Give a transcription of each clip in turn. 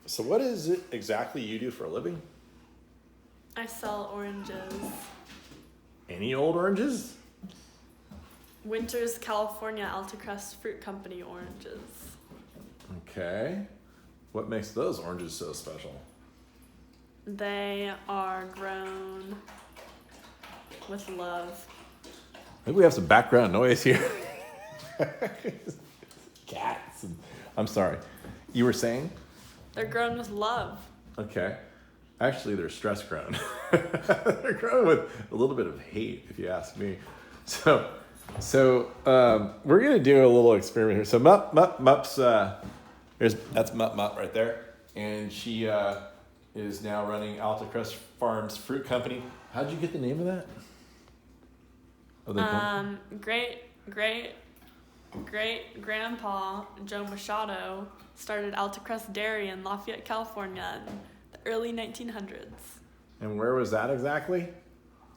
So what is it exactly you do for a living? I sell oranges. Any old oranges? Winters, California, Alta Crest Fruit Company oranges. Okay. What makes those oranges so special? They are grown with love. I think we have some background noise here. Cats. I'm sorry. You were saying? They're grown with love. Okay. Actually, they're stress grown. They're grown with a little bit of hate, if you ask me. So we're gonna do a little experiment here. So Mup's that's Mup right there, and she is now running Alta Crest Farms Fruit Company. How'd you get the name of that? Great grandpa Joe Machado started Alta Crest Dairy in Lafayette, California in the early 1900s. And where was that exactly?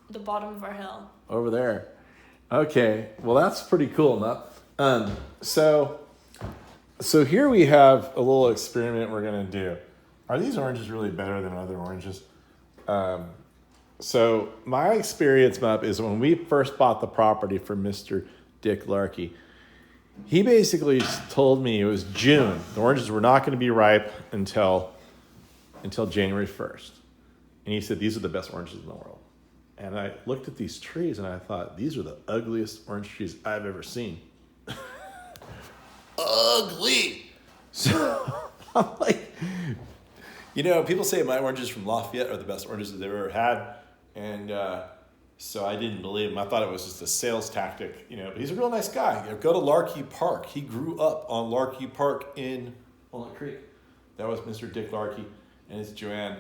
The bottom of our hill. Over there. Okay, well that's pretty cool, Mup. So here we have a little experiment we're gonna do. Are these oranges really better than other oranges? So my experience, Mup, is when we first bought the property from Mr. Dick Larkey, he basically told me it was June. The oranges were not going to be ripe until January 1st. And he said, these are the best oranges in the world. And I looked at these trees and I thought, these are the ugliest orange trees I've ever seen. Ugly! So I'm like, people say my oranges from Lafayette are the best oranges that they've ever had. And so I didn't believe him. I thought it was just a sales tactic, but he's a real nice guy. Go to Larkey Park. He grew up on Larkey Park in Walnut Creek. That was Mr. Dick Larkey, and it's Joanne.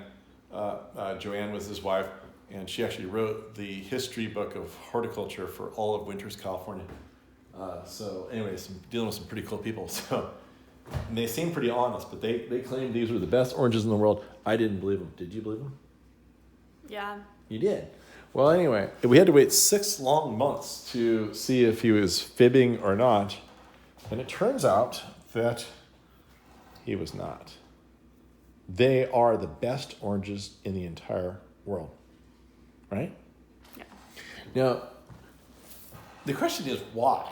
Joanne was his wife, and she actually wrote the history book of horticulture for all of Winters, California. So anyways, dealing with some pretty cool people. So, and they seem pretty honest, but they claimed these were the best oranges in the world. I didn't believe them. Did you believe them? Yeah. You did. Well, anyway, we had to wait 6 long months to see if he was fibbing or not. And it turns out that he was not. They are the best oranges in the entire world. Right? Yeah. Now, the question is why?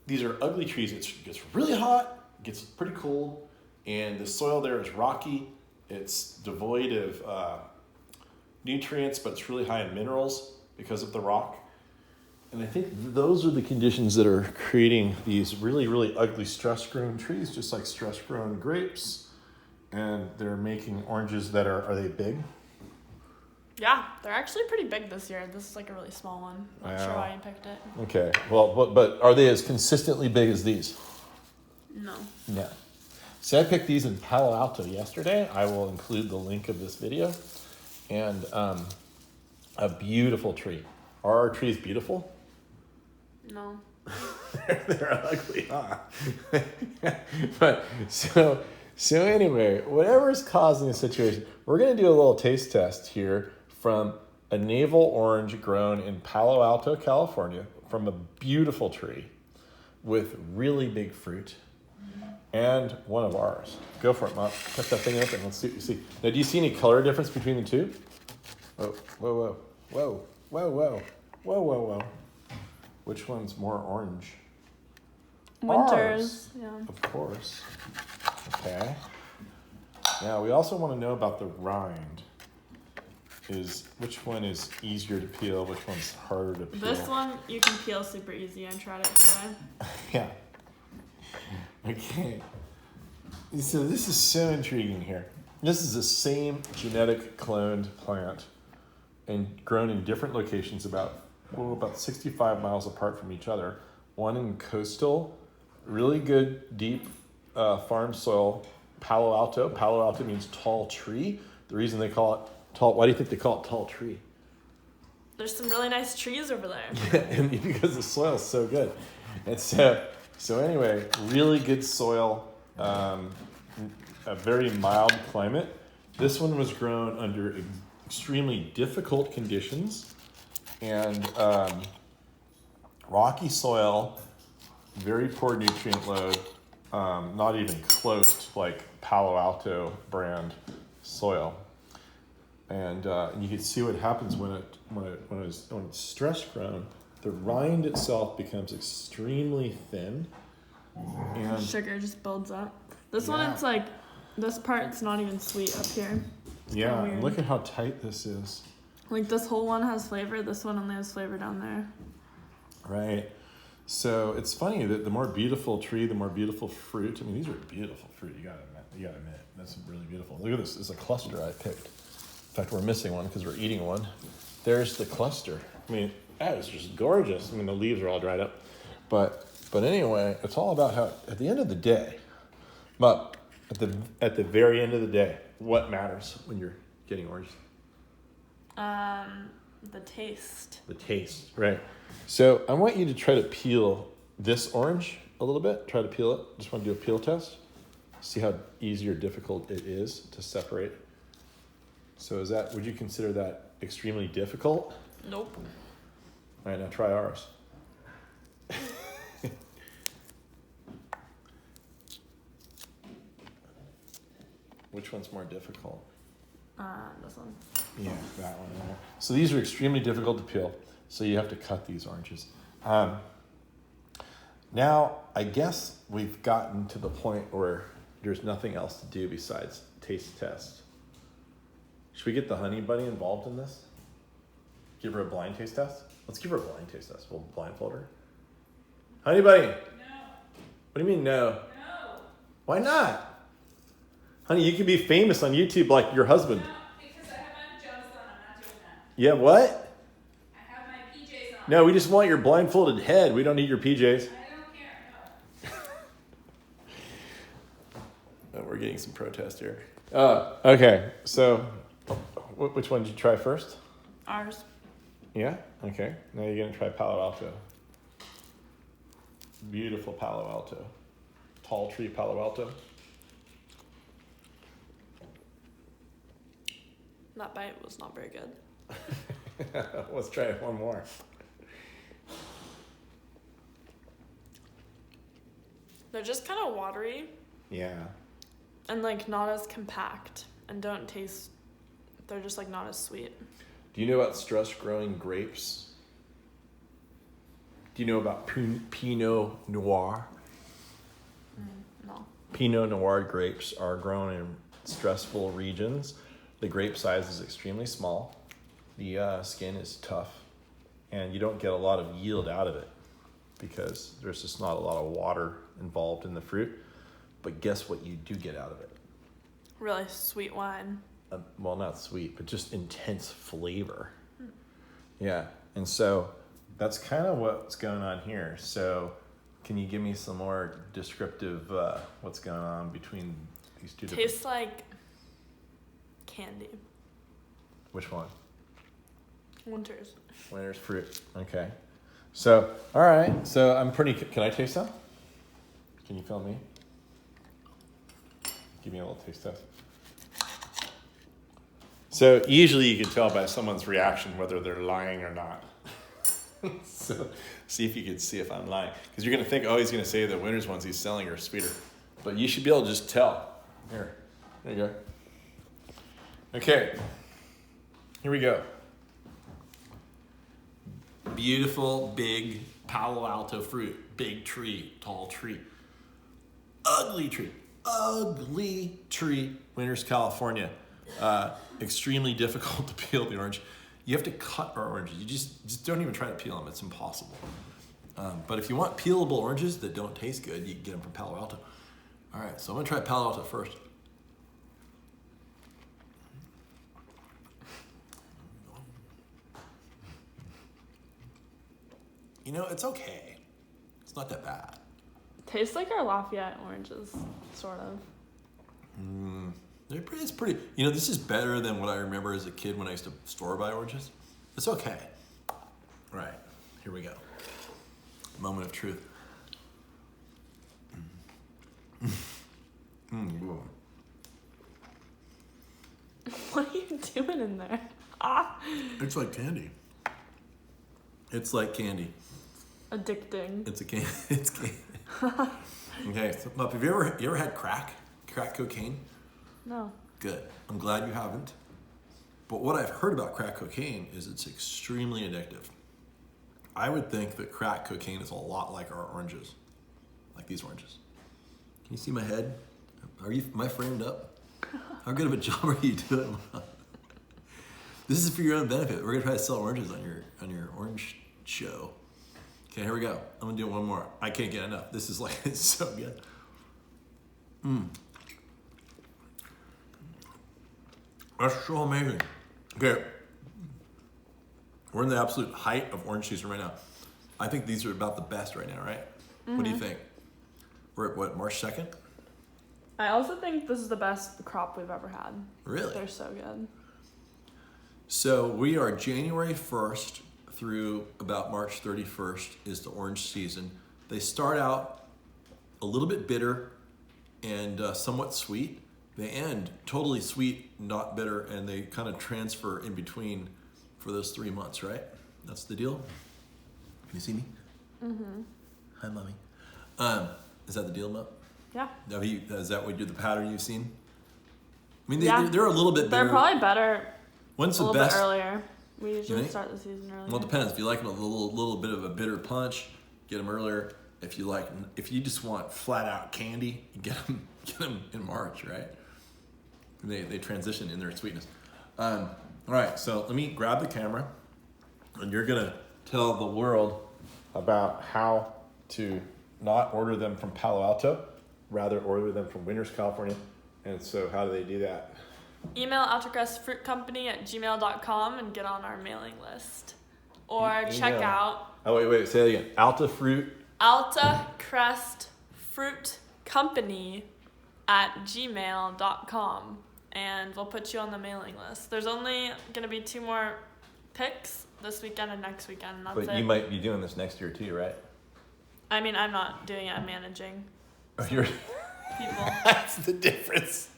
These are ugly trees. It gets really hot, gets pretty cold, and the soil there is rocky. It's devoid of nutrients, but it's really high in minerals because of the rock. And I think those are the conditions that are creating these really, really ugly stress-grown trees, just like stress-grown grapes. And they're making oranges that are they big? Yeah, they're actually pretty big this year. This is like a really small one. Not sure why you picked it. Okay, well, but are they as consistently big as these? No. Yeah. So I picked these in Palo Alto yesterday. I will include the link of this video. And a beautiful tree. Are our trees beautiful? No. They're ugly, huh? But so anyway, whatever is causing the situation, we're going to do a little taste test here from a navel orange grown in Palo Alto, California, from a beautiful tree with really big fruit. And one of ours. Go for it, Mom. Cut that thing open. Let's see what you see. Now, do you see any color difference between the two? Whoa, whoa, whoa, whoa, whoa, whoa, whoa, whoa, whoa. Which one's more orange? Winters. Ours, yeah. of course. Okay. Now, we also want to know about the rind. Which one is easier to peel? Which one's harder to peel? This one you can peel super easy. I tried it today. Yeah. Okay. So this is so intriguing here. This is the same genetic cloned plant and grown in different locations about 65 miles apart from each other. One in coastal, really good, deep farm soil, Palo Alto. Palo Alto means tall tree. The reason they call it tall, why do you think they call it tall tree? There's some really nice trees over there. Yeah, and because the soil is so good. And so anyway, really good soil, a very mild climate. This one was grown under extremely difficult conditions and rocky soil, very poor nutrient load, not even close to like Palo Alto brand soil. And you can see what happens when it's stress grown. The rind itself becomes extremely thin, and sugar just builds up. This one, it's like this part's not even sweet up here. It's and look at how tight this is. Like this whole one has flavor. This one only has flavor down there. Right. So it's funny that the more beautiful tree, the more beautiful fruit. I mean, these are beautiful fruit. You gotta admit, that's really beautiful. Look at this. It's a cluster I picked. In fact, we're missing one because we're eating one. There's the cluster. I mean, that is just gorgeous. I mean, the leaves are all dried up, but anyway, it's all about how at the end of the day, but at the very end of the day, what matters when you're getting oranges? The taste. The taste, right? So I want you to try to peel this orange a little bit. Try to peel it. Just want to do a peel test. See how easy or difficult it is to separate. So would you consider that extremely difficult? Nope. All right, now try ours. Which one's more difficult? This one. Yeah, that one. Yeah. So these are extremely difficult to peel. So you have to cut these oranges. Now, I guess we've gotten to the point where there's nothing else to do besides taste test. Should we get the honey bunny involved in this? Give her a blind taste test? Let's give her a blind taste test. We'll blindfold her. Honey bunny. No. What do you mean no? No. Why not? Honey, you can be famous on YouTube like your husband. No, because I have my pajamas on. I'm not doing that. Yeah, what? I have my PJs on. No, we just want your blindfolded head. We don't need your PJs. I don't care. No. Oh, we're getting some protest here. Okay, so which one did you try first? Ours. Yeah? Okay. Now you're going to try Palo Alto. Beautiful Palo Alto. Tall tree Palo Alto. That bite was not very good. Let's try it one more. They're just kind of watery Yeah. and like not as compact and don't taste. They're just like not as sweet. Do you know about stress growing grapes? Do you know about Pinot Noir? No. Pinot Noir grapes are grown in stressful regions. The grape size is extremely small. The skin is tough. And you don't get a lot of yield out of it because there's just not a lot of water involved in the fruit. But guess what you do get out of it? Really sweet wine. Well, not sweet, but just intense flavor. Yeah. And so that's kind of what's going on here. So can you give me some more descriptive what's going on between these two Tastes like candy. Which one? Winters. Winter's fruit. Okay. So, all right. So can I taste some? Can you film me? Give me a little taste test. So usually you can tell by someone's reaction whether they're lying or not. So see if you can see if I'm lying. Because you're going to think, oh, he's going to say the winter's ones he's selling are sweeter. But you should be able to just tell. There you go. Okay. Here we go. Beautiful, big Palo Alto fruit. Big tree, tall tree. Ugly tree. Ugly tree. Winters, California. Extremely difficult to peel the orange. You have to cut our oranges. You just don't even try to peel them. It's impossible. But if you want peelable oranges that don't taste good, you can get them from Palo Alto. All right, so I'm gonna try Palo Alto first. You know, it's okay. It's not that bad. Tastes like our Lafayette oranges, sort of. It's pretty. You know, this is better than what I remember as a kid when I used to store buy oranges. It's okay. All right, here we go. Moment of truth. What are you doing in there? Ah. It's like candy. It's like candy. Addicting. It's a candy. It's candy. Okay, so, Mup, have you ever had crack cocaine? No. Good. I'm glad you haven't. But what I've heard about crack cocaine is it's extremely addictive. I would think that crack cocaine is a lot like our oranges, like these oranges. Can you see my head? Am I framed up? How good of a job are you doing? This is for your own benefit. We're gonna try to sell oranges on your orange show. Okay, here we go. I'm gonna do one more. I can't get enough. This is like, it's so good. That's so amazing. Okay, we're in the absolute height of orange season right now. I think these are about the best right now, right? What do you think? We're at what, March 2nd? I also think this is the best crop we've ever had. Really? They're so good. So we are January 1st through about March 31st is the orange season. They start out a little bit bitter and somewhat sweet. They end totally sweet, not bitter, and they kind of transfer in between for those 3 months, right? That's the deal? Can you see me? Mm-hmm. Hi, Mommy. Is that the deal, Mup? Yeah. Is that what the pattern you've seen? I mean, Yeah. they're a little bit bitter. They're probably better When's a the little best? bit earlier. We usually think? start the season earlier. Well, it depends. If you like them a little bit of a bitter punch, get them earlier. If you just want flat out candy, get them in March, right? They transition in their sweetness. All right, so let me grab the camera, and you're gonna tell the world about how to not order them from Palo Alto, rather order them from Winters, California. And so, how do they do that? Email altacrestfruitcompany@gmail.com and get on our mailing list. Or check Email. out Oh wait, say it again. Alta Fruit. Alta Crest Fruit Company @gmail.com, and we'll put you on the mailing list. There's only gonna be 2 more picks this weekend and next weekend. And that's But it. you might be doing this next year too, right? I mean, I'm not doing it. I'm managing Oh, you're. people. That's the difference.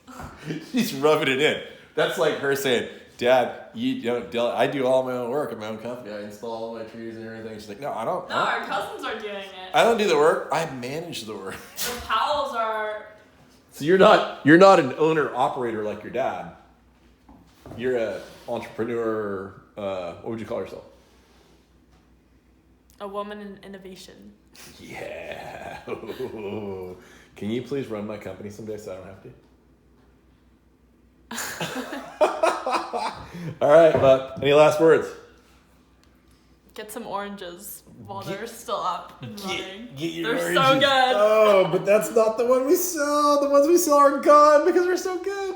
She's rubbing it in. That's like her saying, "Dad, I do all my own work at my own company. I install all my trees and everything." She's like, "No, I don't. No, our cousins are doing it. I don't do the work. I manage the work." The Powells are. So you're not an owner operator like your dad. You're a entrepreneur. What would you call yourself? A woman in innovation. Yeah. Can you please run my company someday so I don't have to? All right, but any last words? Get some oranges while they're still up and running. Get your They're oranges. so good. Oh, but that's not the one we sell. The ones we sell are gone because they're so good.